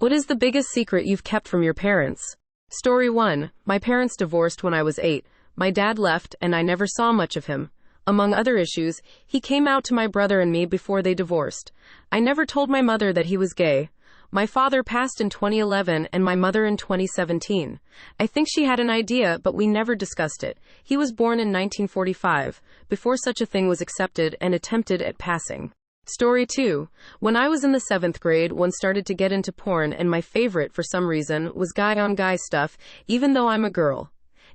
What is the biggest secret you've kept from your parents? Story 1. My parents divorced when I was 8. My dad left, and I never saw much of him. Among other issues, he came out to my brother and me before they divorced. I never told my mother that he was gay. My father passed in 2011 and my mother in 2017. I think she had an idea, but we never discussed it. He was born in 1945, before such a thing was accepted and attempted at passing. Story 2. When I was in the 7th grade, one started to get into porn, and my favorite, for some reason, was guy-on-guy stuff, even though I'm a girl.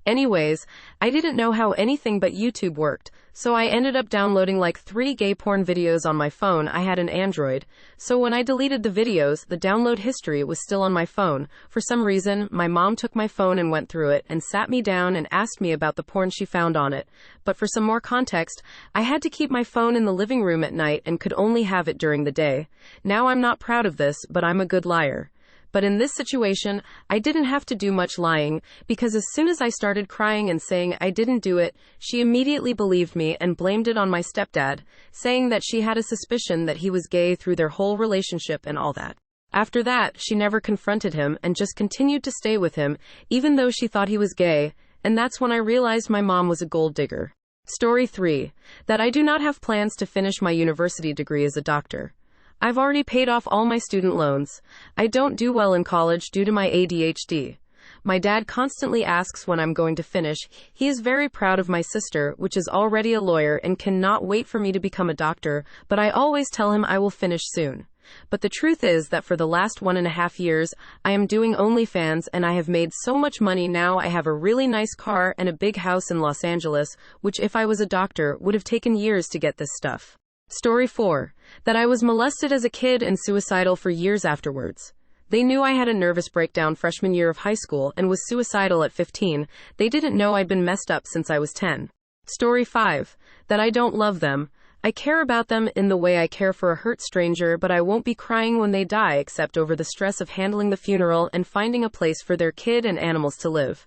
Anyways, I didn't know how anything but YouTube worked, so I ended up downloading like 3 gay porn videos on my phone. I had an Android, so when I deleted the videos, the download history was still on my phone. For some reason, my mom took my phone and went through it and sat me down and asked me about the porn she found on it. But for some more context, I had to keep my phone in the living room at night and could only have it during the day. Now I'm not proud of this, but I'm a good liar. But in this situation, I didn't have to do much lying, because as soon as I started crying and saying I didn't do it, she immediately believed me and blamed it on my stepdad, saying that she had a suspicion that he was gay through their whole relationship and all that. After that, she never confronted him and just continued to stay with him, even though she thought he was gay, and that's when I realized my mom was a gold digger. Story 3. That I do not have plans to finish my university degree as a doctor. I've already paid off all my student loans. I don't do well in college due to my ADHD. My dad constantly asks when I'm going to finish. He is very proud of my sister, which is already a lawyer and cannot wait for me to become a doctor, but I always tell him I will finish soon. But the truth is that for the last 1.5 years, I am doing OnlyFans and I have made so much money now. I have a really nice car and a big house in Los Angeles, which if I was a doctor would have taken years to get this stuff. Story 4. That I was molested as a kid and suicidal for years afterwards. They knew I had a nervous breakdown freshman year of high school and was suicidal at 15. They didn't know I'd been messed up since I was 10. Story 5. That I don't love them. I care about them in the way I care for a hurt stranger, but I won't be crying when they die except over the stress of handling the funeral and finding a place for their kid and animals to live.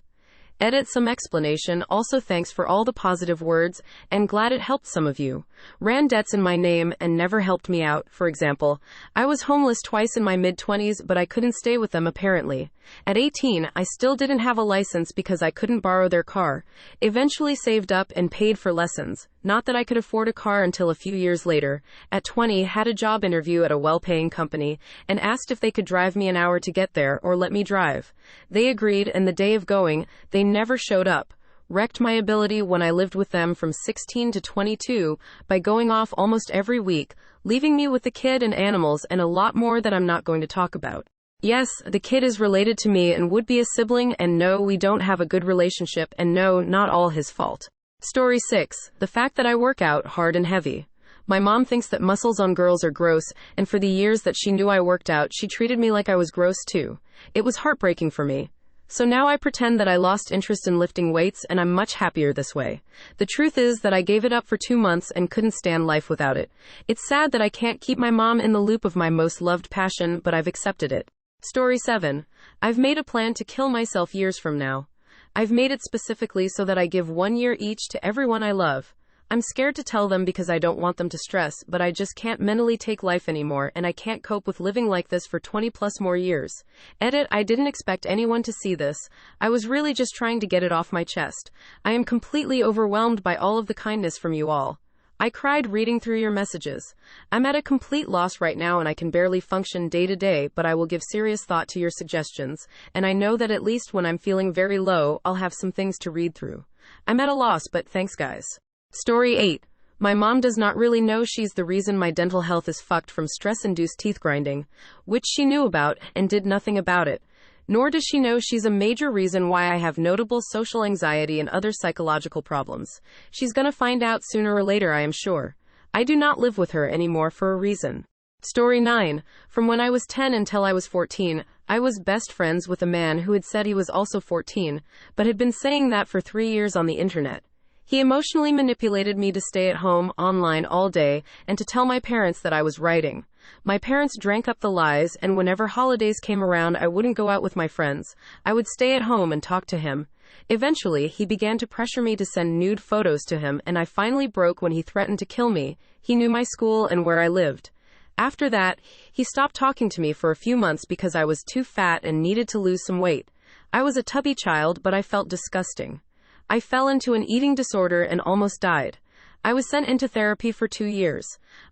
Edit some explanation. Also, thanks for all the positive words, and glad it helped some of you. Ran debts in my name and never helped me out. For example, I was homeless twice in my mid-20s, but I couldn't stay with them apparently. At 18, I still didn't have a license because I couldn't borrow their car. Eventually saved up and paid for lessons. Not that I could afford a car until a few years later. At 20, had a job interview at a well-paying company and asked if they could drive me an hour to get there or let me drive. They agreed, and the day of going, they never showed up. Wrecked my ability when I lived with them from 16 to 22 by going off almost every week, leaving me with the kid and animals and a lot more that I'm not going to talk about. Yes, the kid is related to me and would be a sibling, and no, we don't have a good relationship, and no, not all his fault. Story 6. The fact that I work out hard and heavy. My mom thinks that muscles on girls are gross, and for the years that she knew I worked out, she treated me like I was gross too. It was heartbreaking for me. So now I pretend that I lost interest in lifting weights, and I'm much happier this way. The truth is that I gave it up for 2 months and couldn't stand life without it. It's sad that I can't keep my mom in the loop of my most loved passion, but I've accepted it. Story 7. I've made a plan to kill myself years from now. I've made it specifically so that I give 1 year each to everyone I love. I'm scared to tell them because I don't want them to stress, but I just can't mentally take life anymore, and I can't cope with living like this for 20 plus more years. Edit. I didn't expect anyone to see this. I was really just trying to get it off my chest. I am completely overwhelmed by all of the kindness from you all. I cried reading through your messages. I'm at a complete loss right now and I can barely function day to day, but I will give serious thought to your suggestions, and I know that at least when I'm feeling very low, I'll have some things to read through. I'm at a loss, but thanks guys. Story 8. My mom does not really know she's the reason my dental health is fucked from stress-induced teeth grinding, which she knew about and did nothing about it. Nor does she know she's a major reason why I have notable social anxiety and other psychological problems. She's gonna find out sooner or later, I am sure. I do not live with her anymore for a reason. Story 9. From when I was 10 until I was 14, I was best friends with a man who had said he was also 14, but had been saying that for 3 years on the internet. He emotionally manipulated me to stay at home, online all day, and to tell my parents that I was writing. My parents drank up the lies, and whenever holidays came around, I wouldn't go out with my friends. I would stay at home and talk to him. Eventually, he began to pressure me to send nude photos to him, and I finally broke when he threatened to kill me. He knew my school and where I lived. After that, he stopped talking to me for a few months because I was too fat and needed to lose some weight. I was a tubby child, but I felt disgusting. I fell into an eating disorder and almost died. I was sent into therapy for 2 years.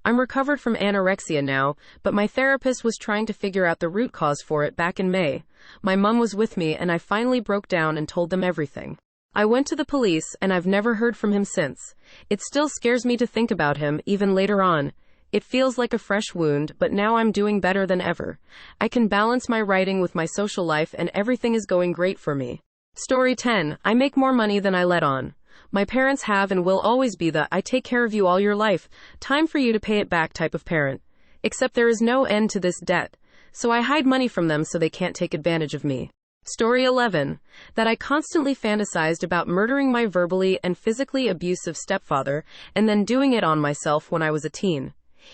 I'm recovered from anorexia now, but my therapist was trying to figure out the root cause for it back in May. My mom was with me and I finally broke down and told them everything. I went to the police and I've never heard from him since. It still scares me to think about him, even later on. It feels like a fresh wound, but now I'm doing better than ever. I can balance my writing with my social life and everything is going great for me. Story 10. I make more money than I let on. My parents have and will always be the "I take care of you all your life, time for you to pay it back" type of parent. Except there is no end to this debt. So I hide money from them so they can't take advantage of me. Story 11. That I constantly fantasized about murdering my verbally and physically abusive stepfather and then doing it on myself when I was a teen.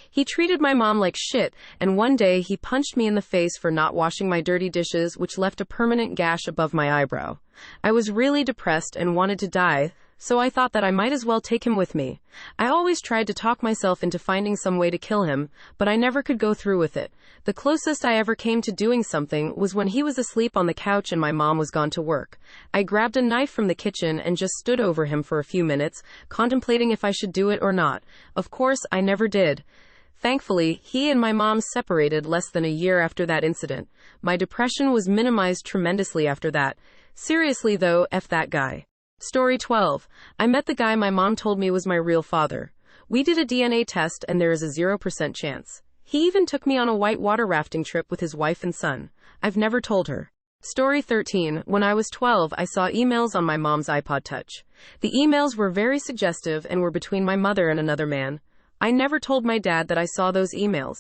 He treated my mom like shit, and one day he punched me in the face for not washing my dirty dishes, which left a permanent gash above my eyebrow. I was really depressed and wanted to die, so I thought that I might as well take him with me. I always tried to talk myself into finding some way to kill him, but I never could go through with it. The closest I ever came to doing something was when he was asleep on the couch and my mom was gone to work. I grabbed a knife from the kitchen and just stood over him for a few minutes, contemplating if I should do it or not. Of course, I never did. Thankfully, he and my mom separated less than a year after that incident. My depression was minimized tremendously after that. Seriously though, F that guy. Story 12. I met the guy my mom told me was my real father. We did a DNA test and there is a 0% chance. He even took me on a white water rafting trip with his wife and son. I've never told her. Story 13. When I was 12, I saw emails on my mom's iPod Touch. The emails were very suggestive and were between my mother and another man. I never told my dad that I saw those emails.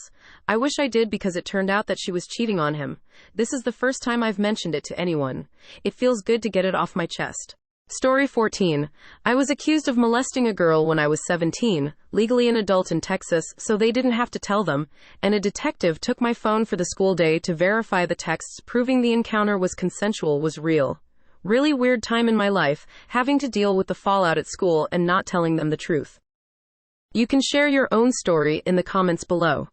I wish I did because it turned out that she was cheating on him. This is the first time I've mentioned it to anyone. It feels good to get it off my chest. Story 14. I was accused of molesting a girl when I was 17, legally an adult in Texas, so they didn't have to tell them, and a detective took my phone for the school day to verify the texts proving the encounter was consensual was real. Really weird time in my life, having to deal with the fallout at school and not telling them the truth. You can share your own story in the comments below.